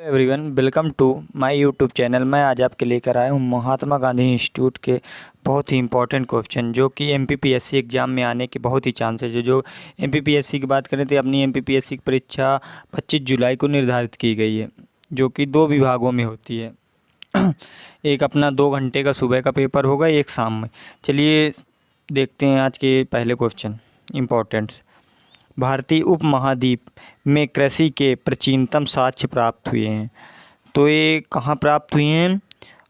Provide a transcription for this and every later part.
Everyone, welcome to my YouTube channel. मैं आज आपके लेकर आया हूँ महात्मा गांधी इंस्टीट्यूट के बहुत ही इंपॉर्टेंट क्वेश्चन जो कि एमपीपीएससी एग्ज़ाम में आने के बहुत ही चांसेस है। जो एमपीपीएससी की बात करें तो अपनी एमपीपीएससी की परीक्षा 25 जुलाई को निर्धारित की गई है, जो कि 2 विभागों में होती है। एक अपना 2 घंटे का सुबह का पेपर होगा, एक शाम में। चलिए देखते हैं आज के पहले क्वेश्चन इम्पोर्टेंट। भारतीय उपमहाद्वीप में कृषि के प्राचीनतम साक्ष्य प्राप्त हुए हैं, तो ये कहाँ प्राप्त हुए हैं?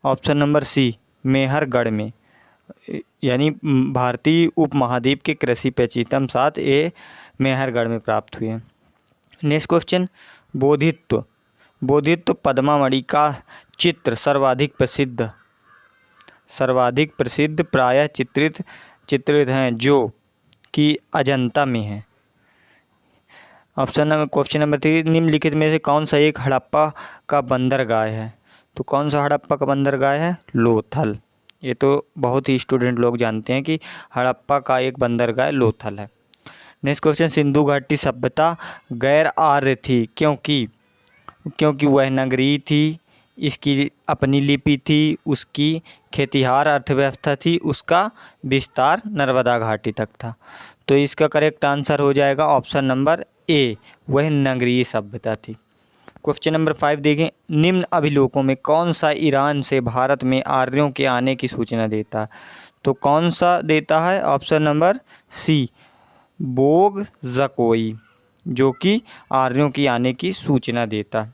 ऑप्शन नंबर सी, मेहरगढ़ में। यानी भारतीय उपमहाद्वीप के कृषि प्राचीनतम साक्ष्य ये मेहरगढ़ में प्राप्त हुए हैं। नेक्स्ट क्वेश्चन, बोधित्व पद्मावणी का चित्र सर्वाधिक प्रसिद्ध प्रायः चित्रित हैं जो कि अजंता में है। क्वेश्चन नंबर 3, निम्नलिखित में से कौन सा एक हड़प्पा का बंदरगाह है? तो कौन सा हड़प्पा का बंदरगाह है? लोथल। ये तो बहुत ही स्टूडेंट लोग जानते हैं कि हड़प्पा का एक बंदरगाह लोथल है। नेक्स्ट क्वेश्चन, सिंधु घाटी सभ्यता गैर आर्य थी क्योंकि वह नगरीय थी, इसकी अपनी लिपि थी, उसकी खेतिहार अर्थव्यवस्था थी, उसका विस्तार नर्मदा घाटी तक था। तो इसका करेक्ट आंसर हो जाएगा ऑप्शन नंबर ए, वह नगरीय सभ्यता थी। क्वेश्चन नंबर 5 देखें, निम्न अभिलेखों में कौन सा ईरान से भारत में आर्यों के आने की सूचना देता है? तो कौन सा देता है? ऑप्शन नंबर सी, बोगज़कोई, जो कि आर्यों की आने की सूचना देता है।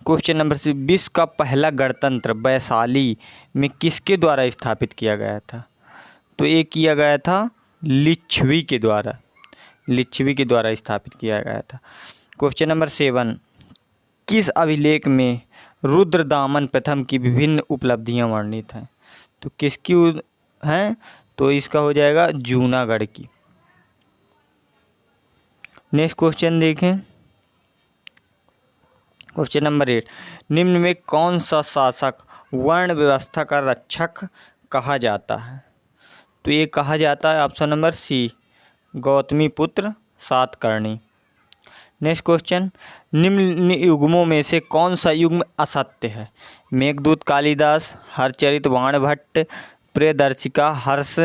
क्वेश्चन नंबर 6, विश्व का पहला गणतंत्र वैशाली में किसके द्वारा स्थापित किया गया था? तो ये किया गया था लिच्छवी के द्वारा स्थापित किया गया था। क्वेश्चन नंबर 7, किस अभिलेख में रुद्रदामन प्रथम की विभिन्न उपलब्धियां वर्णित हैं? तो किसकी हैं? तो इसका हो जाएगा जूनागढ़ की। नेक्स्ट क्वेश्चन देखें, क्वेश्चन नंबर 8, निम्न में कौन सा शासक वर्ण व्यवस्था का रक्षक कहा जाता है? तो ये कहा जाता है option number C, Gautamiputra Satakarni. Next question, निम्न युग्मों में से कौन सा युग्म असत्य है? मेघदूत कालिदास, हरचरित बाणभट्ट, प्रियदर्शिका हर्ष,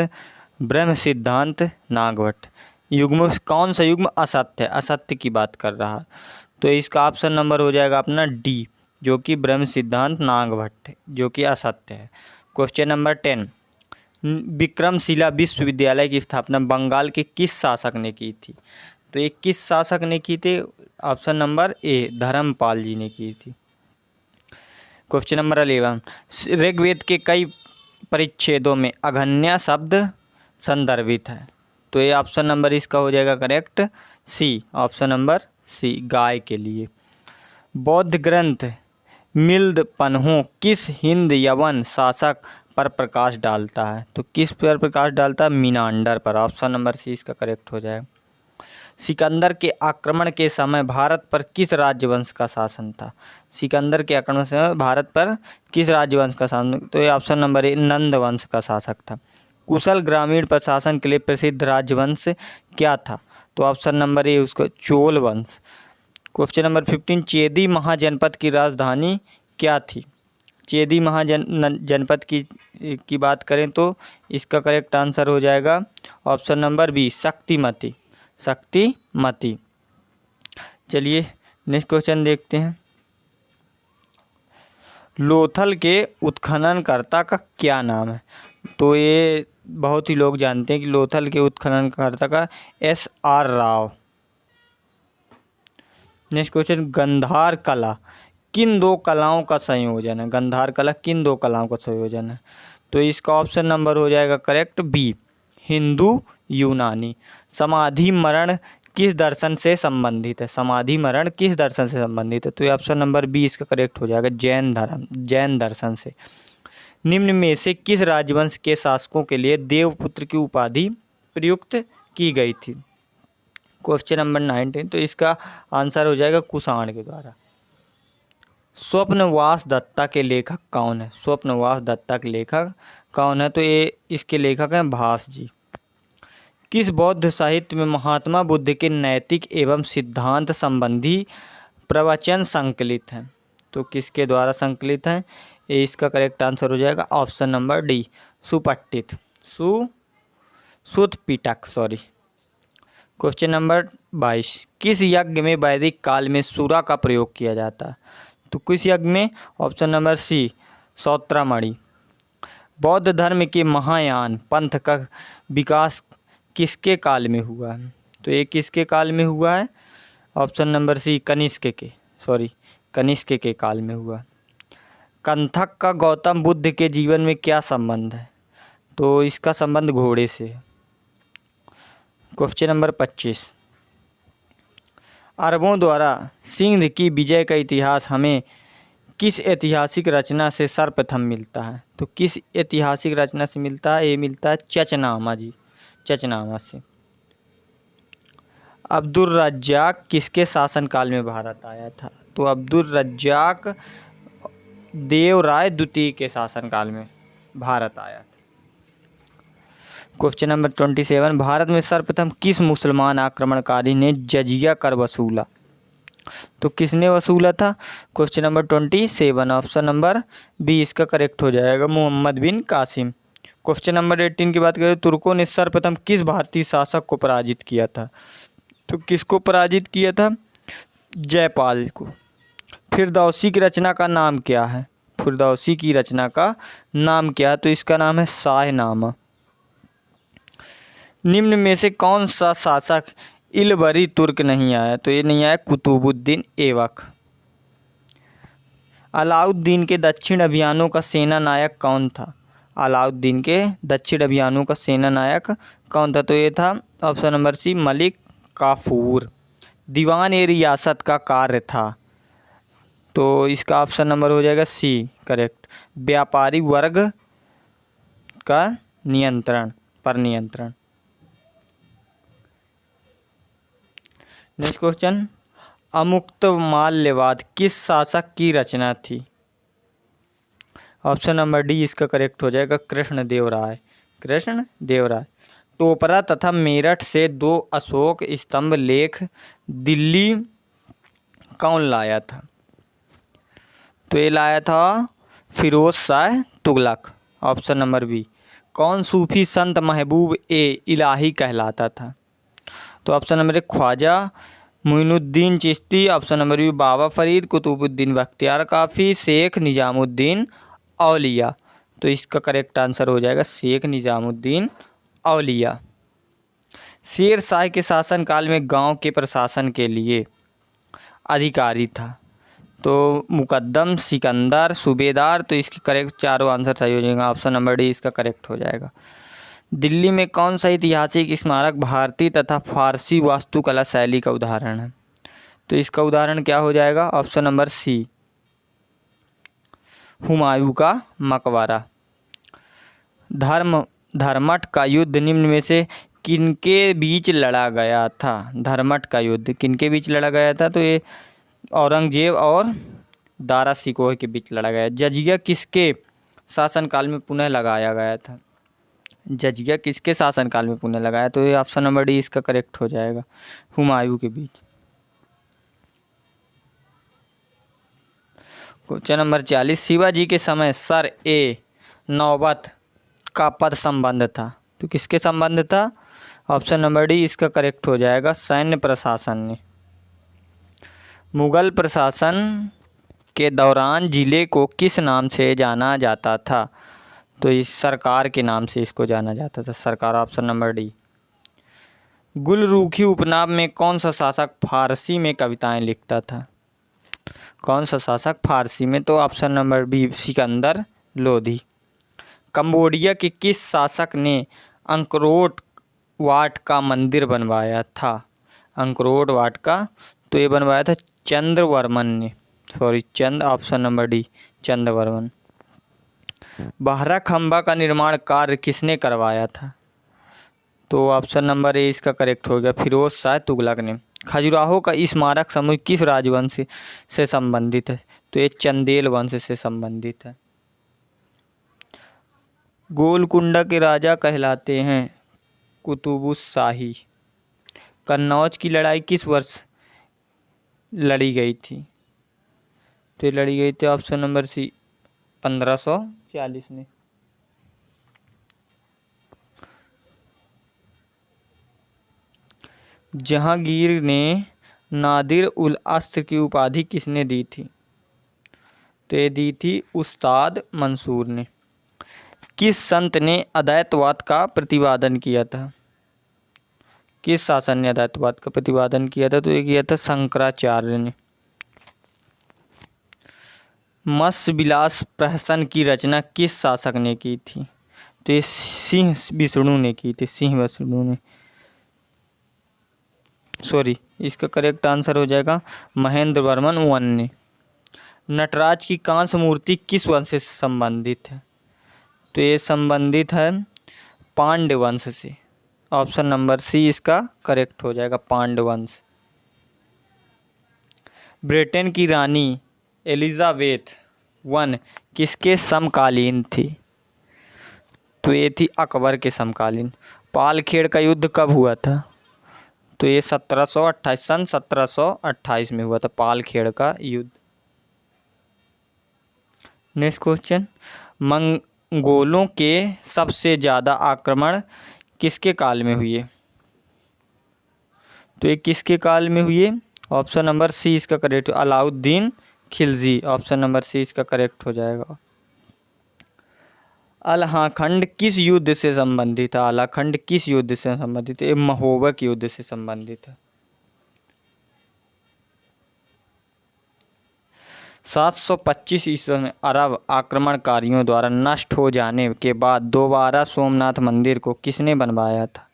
ब्रह्म सिद्धांत नागभट्ट। युग्म कौन सा युग्म असत्य है? असत्य की बात कर रहा है, तो इसका ऑप्शन नंबर हो जाएगा अपना डी, जो कि ब्रह्म सिद्धांत नागभट्ट, जो कि असत्य है। क्वेश्चन नंबर 10, विक्रमशिला विश्वविद्यालय की स्थापना बंगाल के किस शासक ने की थी? तो ये किस शासक ने की थी? ऑप्शन नंबर ए, धर्मपाल जी ने की थी। क्वेश्चन नंबर 11, ऋग्वेद के कई परिच्छेदों में अघन्या शब्द संदर्भित है? तो ये ऑप्शन नंबर इसका हो जाएगा करेक्ट सी, ऑप्शन नंबर सी, गाय के लिए। बौद्ध ग्रंथ मिल्द पन्हों किस हिंद यवन शासक पर प्रकाश डालता है? तो किस पर प्रकाश डालता है? मीनांडर पर। ऑप्शन नंबर सी इसका करेक्ट हो जाएगा। सिकंदर के आक्रमण के समय भारत पर किस राजवंश का शासन था? सिकंदर के आक्रमण से भारत पर किस राजवंश का शासन? तो ये ऑप्शन नंबर ए, नंद वंश का शासक था। कुशल ग्रामीण प्रशासन के लिए प्रसिद्ध राजवंश क्या था? तो ऑप्शन नंबर ए, उसका चोल वंश। क्वेश्चन नंबर 15, चेदी महाजनपद की राजधानी क्या थी? चेदी महाजनपद की बात करें तो इसका करेक्ट आंसर हो जाएगा ऑप्शन नंबर बी, शक्तिमती। चलिए नेक्स्ट क्वेश्चन देखते हैं, लोथल के उत्खननकर्ता का क्या नाम है? तो ये बहुत ही लोग जानते हैं कि लोथल के उत्खननकर्ता का SR Rao. Next question, Gandhara कला किन 2 कलाओं का संयोजन है? गंधार कला किन 2 कलाओं का संयोजन है? तो इसका ऑप्शन नंबर हो जाएगा करेक्ट बी, हिंदू यूनानी। समाधि मरण किस दर्शन से संबंधित है? समाधि मरण किस दर्शन से संबंधित है? तो ये ऑप्शन नंबर बी इसका करेक्ट हो जाएगा, जैन दर्शन से। निम्न में से किस राजवंश के शासकों के लिए देवपुत्र की उपाधि प्रयुक्त की गई थी? क्वेश्चन नंबर 19, तो इसका आंसर हो जाएगा कुषाण के द्वारा। स्वप्नवास दत्ता के लेखक कौन है? स्वप्नवास दत्ता के लेखक कौन है? तो ये इसके लेखक हैं भास जी। किस बौद्ध साहित्य में महात्मा बुद्ध के नैतिक एवं सिद्धांत संबंधी प्रवचन संकलित हैं। तो किसके द्वारा संकलित हैं? ये इसका करेक्ट आंसर हो जाएगा ऑप्शन नंबर डी, सुपट्टित, सुतपिटक सॉरी। क्वेश्चन नंबर 22, किस यज्ञ में वैदिक काल में सूरा का प्रयोग किया जाता? तो किस यज्ञ में? Option number C, Sautramani. बौद्ध धर्म के महायान पंथ का विकास किसके काल में हुआ है? तो ये किसके काल में हुआ है? ऑप्शन नंबर सी, कनिष्क के काल में हुआ। कंथक का गौतम बुद्ध के जीवन में क्या संबंध है? तो इसका संबंध घोड़े से है। क्वेश्चन नंबर 25, अरबों द्वारा सिंध की विजय का इतिहास हमें किस ऐतिहासिक रचना से सर्वप्रथम मिलता है? तो किस ऐतिहासिक रचना से मिलता है? ये मिलता है चचनामा जी, चचनामा से। अब्दुल रज्जाक किसके शासनकाल में भारत आया था? तो अब्दुल रज्जाक देवराय द्वितीय के शासनकाल में भारत आया था। क्वेश्चन नंबर 27, भारत में सर्वप्रथम किस मुसलमान आक्रमणकारी ने जजिया कर वसूला? तो किसने वसूला था? Question number 27, option number B इसका करेक्ट हो जाएगा, मोहम्मद बिन कासिम। क्वेश्चन नंबर 18 की बात करें, तुर्कों ने सर्वप्रथम किस भारतीय शासक को पराजित किया था? तो किसको पराजित किया था? जयपाल को। फिरदौसी की रचना का नाम क्या है? फिरदौसी की रचना का नाम क्या है? तो इसका नाम है शाहनामा। निम्न में से कौन सा शासक इलबरी तुर्क नहीं आया? तो ये नहीं आया, कुतुबुद्दीन ऐबक। अलाउद्दीन के दक्षिण अभियानों का सेना नायक कौन था? अलाउद्दीन के दक्षिण अभियानों का सेना नायक कौन था? तो ये था ऑप्शन नंबर सी, मलिक काफूर। दीवान ए रियासत का कार्य था? तो इसका ऑप्शन नंबर हो जाएगा सी करेक्ट, व्यापारी वर्ग का नियंत्रण। नेक्स्ट क्वेश्चन, अमुक्तमाल्यवाद किस शासक की रचना थी? ऑप्शन नंबर डी इसका करेक्ट हो जाएगा, कृष्णदेवराय। टोपरा तथा मेरठ से 2 अशोक स्तंभ लेख दिल्ली कौन लाया था? तो ये लाया था Firoz Shah Tughlaq. Option number B. कौन सूफी संत महबूब ए इलाही कहलाता था? तो ऑप्शन नंबर एक, Khwaja Moinuddin Chishti. Option number B, Baba Farid, Qutbuddin Bakhtiyar Kaki, Sheikh Nizamuddin औलिया। तो इसका करेक्ट आंसर हो जाएगा शेख निजामुद्दीन औलिया। शेर शाह के शासनकाल में गांव के प्रशासन के लिए अधिकारी था? तो मुकद्दम, सिकंदर, सूबेदार। तो इसकी करेक्ट चारों आंसर सही हो जाएगा, ऑप्शन नंबर डी इसका करेक्ट हो जाएगा। दिल्ली में कौन सा ऐतिहासिक स्मारक भारतीय तथा फारसी वास्तुकला शैली का उदाहरण है? तो इसका उदाहरण क्या हो जाएगा? ऑप्शन नंबर सी, हुमायूं का मकबरा। धर्मठ का युद्ध निम्न में से किनके बीच लड़ा गया था? धर्मठ का युद्ध किनके बीच लड़ा गया था? तो ये औरंगजेब और दारा सिकोह के बीच लड़ा गया। जजिया किसके शासनकाल में पुनः लगाया गया था? जजिया किसके शासनकाल में पुनः लगाया? तो ये ऑप्शन नंबर डी इसका करेक्ट हो जाएगा, हुमायूं के बीच। क्वेश्चन नंबर 40, शिवाजी के समय सर ए नौबत का पद संबंध था? तो किसके संबंध था? ऑप्शन नंबर डी इसका करेक्ट हो जाएगा, सैन्य प्रशासन ने। मुगल प्रशासन के दौरान जिले को किस नाम से जाना जाता था? तो इस सरकार के नाम से इसको जाना जाता था, सरकार। Option number D. गुलरुखी उपनाम में कौन सा शासक फारसी में कविताएं लिखता था? कौन सा शासक फारसी में? तो option number B, Sikandar Lodhi. Cambodia के किस शासक ने अंकरोट वाट का मंदिर बनवाया था? अंकरोट वाट का? तो ये बनवाया था चंद्रवर्मन ने, ऑप्शन नंबर डी, चंद्रवर्मन। बारह खंबा का निर्माण कार्य किसने करवाया था? तो ऑप्शन नंबर ए इसका करेक्ट हो गया, फिरोज शाह तुगलक ने। खजुराहो का स्मारक समूह किस राजवंश से संबंधित है? तो ये चंदेल वंश से संबंधित है। गोलकुंडा के राजा कहलाते हैं कुतुबुश शाही। कन्नौज की लड़ाई किस वर्ष लड़ी गई थी? तो ये लड़ी गई थी ऑप्शन नंबर सी 1540 में। जहांगीर ने नादिर उल अस्र की उपाधि किसने दी थी? तो ये दी थी उस्ताद मंसूर ने। किस संत ने अद्वैतवाद का प्रतिपादन किया था? किस शासक ने अद्वैतवाद का प्रतिपादन किया था? तो ये किया था शंकराचार्य ने। मत्स्य विलास प्रहसन की रचना किस शासक ने की थी? तो ये सिंह विष्णु ने की थी, सिंह विष्णु ने। सॉरी, इसका करेक्ट आंसर हो जाएगा महेंद्र वर्मन वन ने। नटराज की कांस्य मूर्ति किस वंश से संबंधित है? तो ये संबंधित है पांड्य वंश से। ऑप्शन नंबर सी इसका करेक्ट हो जाएगा, पांड्य वंश। ब्रिटेन की रानी एलिजाबेथ वन किसके समकालीन थी? तो ये थी अकबर के समकालीन। पालखेड़ का युद्ध कब हुआ था? तो ये 1728 सन 1728 में हुआ था पालखेड़ का युद्ध। नेक्स्ट क्वेश्चन, मंगोलों के सबसे ज़्यादा आक्रमण किसके काल में हुए? तो ये किसके काल में हुए? ऑप्शन नंबर सी इसका correct, Alauddin Khilji. Option number C इसका करेक्ट हो जाएगा। अल्लाखंड किस युद्ध से संबंधित है? अल्लाखंड किस युद्ध से संबंधित है? ये महोबक युद्ध से संबंधित है। 725 ईस्वी में अरब आक्रमणकारियों द्वारा नष्ट हो जाने के बाद दोबारा सोमनाथ मंदिर को किसने बनवाया था?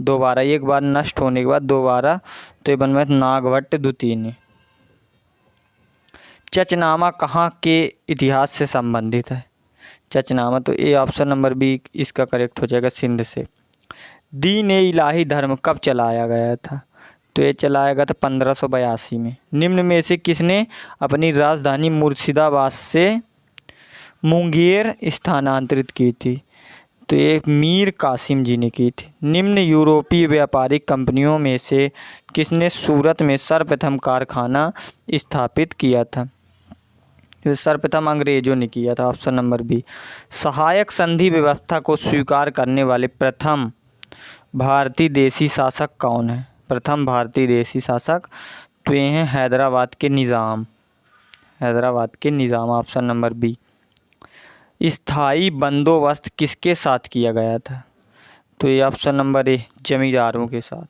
दोबारा, एक बार नष्ट होने के बाद दोबारा, तो ये बनवाया था नागभट्ट द्वितीय ने। चचनामा कहाँ के इतिहास से संबंधित है? चचनामा, तो ये ऑप्शन नंबर बी इसका करेक्ट हो जाएगा, सिंध से। दीन ए इलाही धर्म कब चलाया गया था? तो ये चलाया गया था 1582 में। निम्न में से किसने अपनी राजधानी मुर्शिदाबाद से मुंगेर स्थानांतरित की थी? तो ये मीर कासिम जी ने की थी। निम्न यूरोपीय व्यापारिक कंपनियों में से किसने सूरत में सर्वप्रथम कारखाना स्थापित किया था? जो सर्वप्रथम अंग्रेजों ने किया था। Option number B. सहायक संधि व्यवस्था को स्वीकार करने वाले प्रथम भारतीय देशी शासक कौन है? प्रथम भारतीय देशी शासक, तो ये हैं हैदराबाद के निज़ाम। हैदराबाद के निज़ाम, ऑप्शन नंबर बी। स्थायी बंदोबस्त किसके साथ किया गया था? तो ये ऑप्शन नंबर ए, जमींदारों के साथ।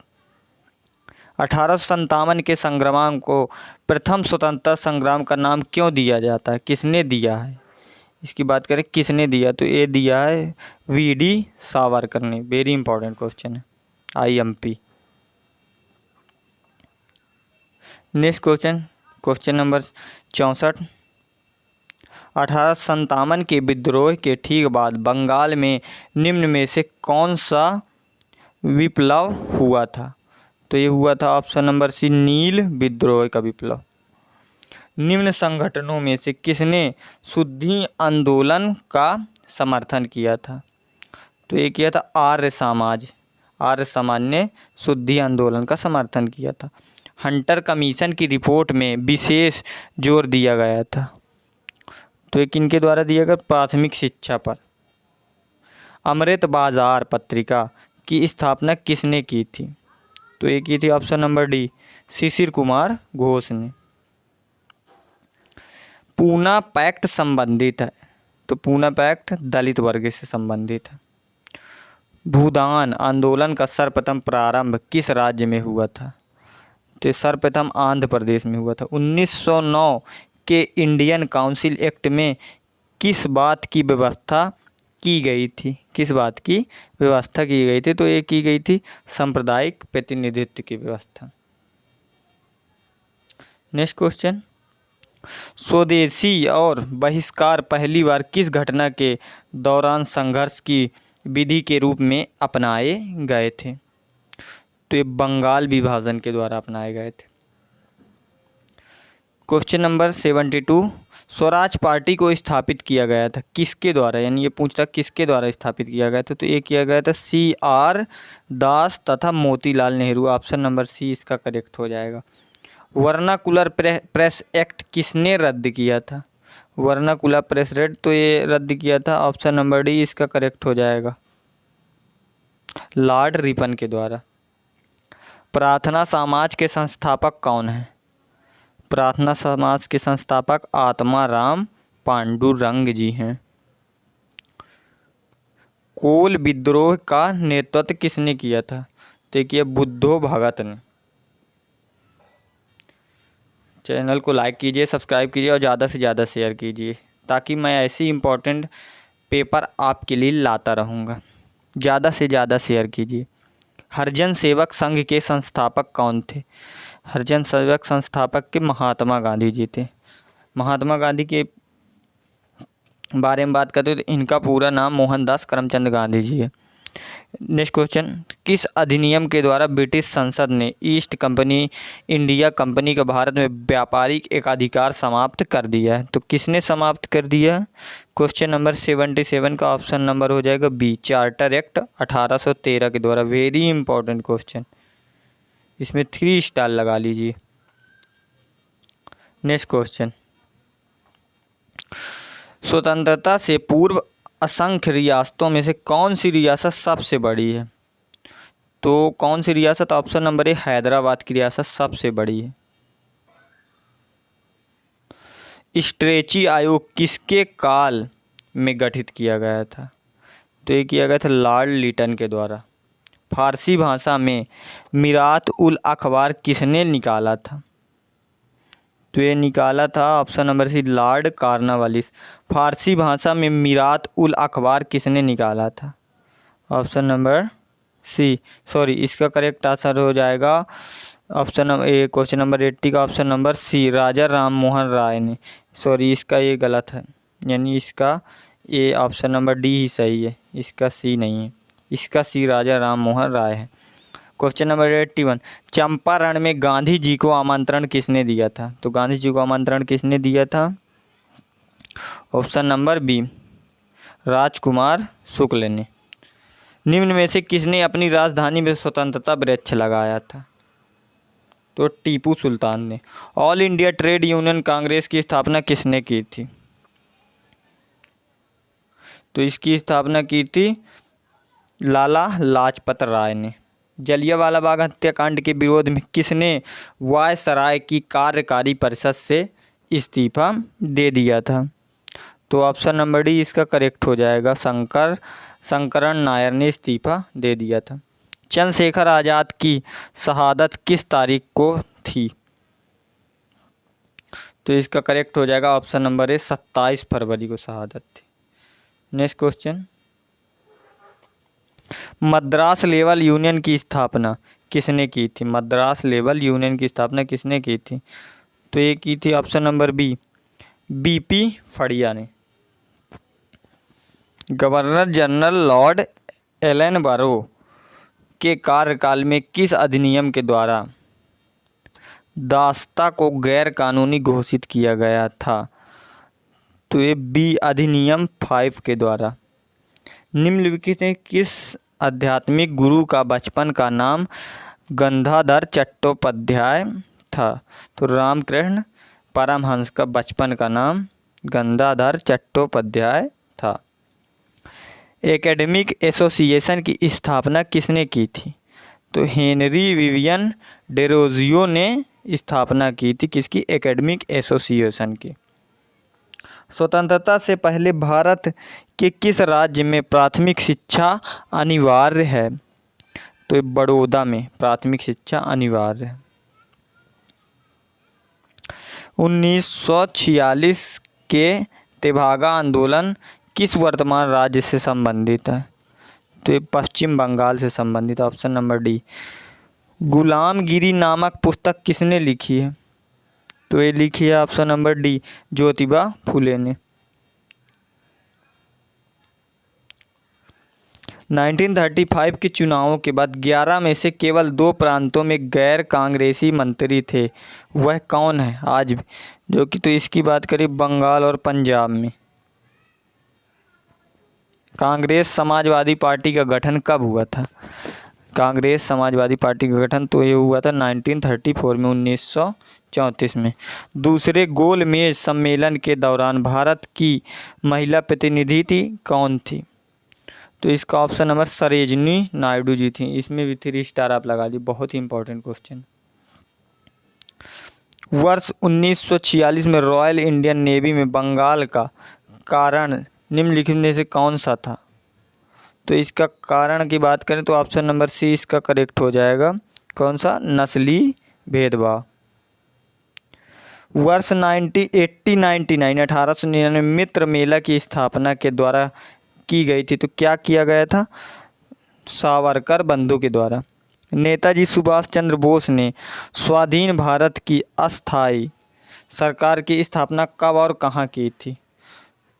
1857 के संग्राम को प्रथम स्वतंत्रता संग्राम का नाम क्यों दिया जाता है? किसने दिया है? इसकी बात करें किसने दिया, तो ये दिया है वीडी सावरकर ने। वेरी इंपॉर्टेंट क्वेश्चन है, IMP। Next question, question number 64। 1857 के विद्रोह के ठीक बाद बंगाल में निम्न में से कौन सा विप्लव हुआ था? तो ये हुआ था ऑप्शन नंबर सी, नील विद्रोह का विप्लव। निम्न संगठनों में से किसने शुद्धि आंदोलन का समर्थन किया था? तो ये किया था आर्य समाज। आर्य समाज ने शुद्धि आंदोलन का समर्थन किया था। हंटर कमीशन की रिपोर्ट में विशेष जोर दिया गया था। तो ये किनके द्वारा दिया गया? प्राथमिक शिक्षा पर। अमृत बाजार पत्रिका की स्थापना किसने की थी? तो ये की थी option number D, Shishir Kumar Ghosh ने। पूना पैक्ट संबंधित है, तो पूना पैक्ट दलित वर्ग से संबंधित है। भूदान आंदोलन का सर्वप्रथम प्रारंभ किस राज्य में हुआ था? तो सर्वप्रथम आंध्र प्रदेश में हुआ था। 1909 के इंडियन काउंसिल एक्ट में किस बात की व्यवस्था की गई थी? किस बात की व्यवस्था की गई थी? तो ये की गई थी सांप्रदायिक प्रतिनिधित्व की व्यवस्था। नेक्स्ट क्वेश्चन, स्वदेशी और बहिष्कार पहली बार किस घटना के दौरान संघर्ष की विधि के रूप में अपनाए गए थे? तो ये बंगाल विभाजन के द्वारा अपनाए गए थे। क्वेश्चन नंबर 72, स्वराज पार्टी को स्थापित किया गया था किसके द्वारा? यानी ये पूछ रहा किसके द्वारा स्थापित किया गया था? तो ये किया गया था CR दास तथा Motilal Nehru. Option number C इसका करेक्ट हो जाएगा। वर्नाकुलर प्रेस एक्ट किसने रद्द किया था? वर्नाकुलर प्रेस एक्ट तो ये रद्द किया था, ऑप्शन नंबर डी इसका करेक्ट हो जाएगा, लॉर्ड रिपन के द्वारा। प्रार्थना समाज के संस्थापक कौन है? प्रार्थना समाज के संस्थापक आत्माराम पांडुरंग जी हैं। कोल विद्रोह का नेतृत्व किसने किया था? देखिए बुद्धो भगत ने। चैनल को लाइक कीजिए, सब्सक्राइब कीजिए और ज़्यादा से ज़्यादा शेयर कीजिए ताकि मैं ऐसी इम्पोर्टेंट पेपर आपके लिए लाता रहूँगा। ज़्यादा से ज़्यादा शेयर कीजिए। हरिजन सेवक संघ के संस्थापक कौन थे? हरिजन सेवक संस्थापक के महात्मा गांधी जी थे। महात्मा गांधी के बारे में बात करते हैं तो इनका पूरा नाम मोहनदास करमचंद गांधी जी है। नेक्स्ट क्वेश्चन, किस अधिनियम के द्वारा ब्रिटिश संसद ने ईस्ट कंपनी इंडिया कंपनी का भारत में व्यापारिक एकाधिकार समाप्त कर दिया है? तो किसने समाप्त कर दिया है? क्वेश्चन नंबर 77 का ऑप्शन नंबर हो जाएगा बी, चार्टर एक्ट 1813 के द्वारा। वेरी इंपॉर्टेंट क्वेश्चन, इसमें 3 स्टार लगा लीजिए। नेक्स्ट क्वेश्चन, स्वतंत्रता से पूर्व असंख्य रियासतों में से कौन सी रियासत सबसे बड़ी है? तो कौन सी रियासत? ऑप्शन नंबर ए, हैदराबाद की रियासत सबसे बड़ी है। स्ट्रेची आयोग किसके काल में गठित किया गया था? तो ये किया गया था लॉर्ड लिटन के द्वारा। फारसी भाषा में मिरात उल अखबार किसने निकाला था? तो ये निकाला था option number C, Lord Cornwallis. फारसी भाषा में मिरात उल अखबार किसने निकाला था? ऑप्शन नंबर सी, सॉरी इसका करेक्ट आंसर हो जाएगा option number A, question number 80 का option number C, Raja Ram Mohan Roy ने। सॉरी इसका ये गलत है, यानी इसका ये ऑप्शन नंबर डी ही सही है, इसका सी नहीं है, इसका सी राजा राम मोहन राय है। क्वेश्चन नंबर 81, चंपारण में गांधी जी को आमंत्रण किसने दिया था? तो गांधी जी को आमंत्रण किसने दिया था? ऑप्शन नंबर बी, राजकुमार शुक्ल ने। निम्न में से किसने अपनी राजधानी में स्वतंत्रता वृक्ष लगाया था? तो टीपू सुल्तान ने। All India trade union Congress की स्थापना किसने की थी? तो इसकी स्थापना की थी लाला लाजपत राय ने। जलियांवाला बाग हत्याकांड के विरोध में किसने वायसराय की कार्यकारी परिषद से इस्तीफा दे दिया था? तो ऑप्शन नंबर डी इसका करेक्ट हो जाएगा, शंकरन नायर ने इस्तीफा दे दिया था। चंद्रशेखर आज़ाद की शहादत किस तारीख को थी? तो इसका करेक्ट हो जाएगा ऑप्शन नंबर ए, 27 फरवरी को शहादत थी। Next question, Madras level union की स्थापना किसने की थी? मद्रास लेवल यूनियन की स्थापना किसने की थी? तो ये की थी ऑप्शन नंबर बी, बीपी फड़िया ने। गवर्नर जनरल लॉर्ड एलन बरो के कार्यकाल में किस अधिनियम के द्वारा दास्ता को गैर कानूनी घोषित किया गया था? तो ये बी, अधिनियम 5 के द्वारा। निम्नलिखित में किस आध्यात्मिक गुरु का बचपन का नाम गंगाधर चट्टोपाध्याय था? तो रामकृष्ण परमहंस का बचपन का नाम गंगाधर चट्टोपाध्याय था। एकेडमिक एसोसिएशन की स्थापना किसने की थी? तो हेनरी विवियन डेरोजियो ने स्थापना की थी। किसकी? एकेडमिक एसोसिएशन की। स्वतंत्रता से पहले भारत के किस राज्य में प्राथमिक शिक्षा अनिवार्य है? तो बड़ौदा में प्राथमिक शिक्षा अनिवार्य है। 1946 के तेभागा आंदोलन किस वर्तमान राज्य से संबंधित है? तो ये पश्चिम बंगाल से संबंधित, ऑप्शन नंबर डी। गुलामगिरी नामक पुस्तक किसने लिखी है? तो ये लिखी है option number D, Jyotiba Phule ने। 1935 के चुनावों के बाद 11 में से केवल 2 प्रांतों में गैर कांग्रेसी मंत्री थे, वह कौन है आज भी? जो कि तो इसकी बात करें बंगाल और पंजाब में। कांग्रेस समाजवादी पार्टी का गठन कब हुआ था? कांग्रेस समाजवादी पार्टी का गठन तो ये हुआ था 1934 में, 1934 में। दूसरे गोलमेज सम्मेलन के दौरान भारत की महिला प्रतिनिधि थी कौन थी? तो इसका ऑप्शन नंबर सरोजिनी नायडू जी थी। इसमें भी 3 स्टार आप लगा दी, बहुत ही इंपॉर्टेंट क्वेश्चन। वर्ष 1946 में रॉयल इंडियन नेवी में बंगाल का कारण निम्नलिखित में से कौन सा था? तो इसका कारण की बात करें तो ऑप्शन नंबर सी इसका करेक्ट हो जाएगा। कौन सा? नस्ली भेदभाव। वर्ष 1899 मित्र मेला की स्थापना के द्वारा की गई थी। तो क्या किया गया था? सावरकर बंधु के द्वारा। नेताजी सुभाष चंद्र बोस ने स्वाधीन भारत की अस्थायी सरकार की स्थापना कब और कहाँ की थी?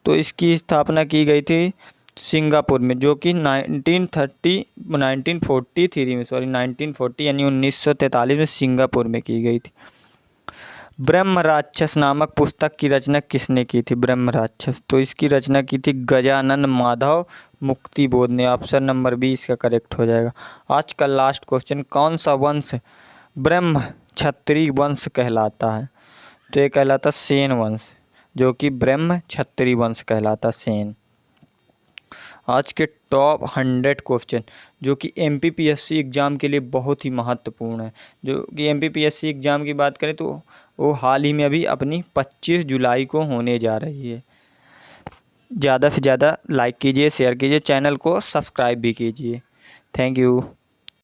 तो इसकी स्थापना की गई थी सिंगापुर में, जो कि 1940 यानी 1943 में सिंगापुर में की गई थी। ब्रह्म राक्षस नामक पुस्तक की रचना किसने की थी? ब्रह्म राक्षस, तो इसकी रचना की थी गजानन माधव मुक्तिबोध ने। ऑप्शन नंबर बी इसका करेक्ट हो जाएगा। आज का लास्ट क्वेश्चन, कौन सा वंश ब्रह्म क्षत्रिय वंश कहलाता है? तो ये कहलाता सेन वंश, जो कि ब्रह्म क्षत्रिय वंश कहलाता सेन। आज के टॉप 100 क्वेश्चन जो कि MPPSC एग्ज़ाम के लिए बहुत ही महत्वपूर्ण है। जो कि MPPSC एग्ज़ाम की बात करें तो वो हाल ही में अभी अपनी 25 जुलाई को होने जा रही है। ज़्यादा से ज़्यादा लाइक कीजिए, शेयर कीजिए, चैनल को सब्सक्राइब भी कीजिए। Thank you.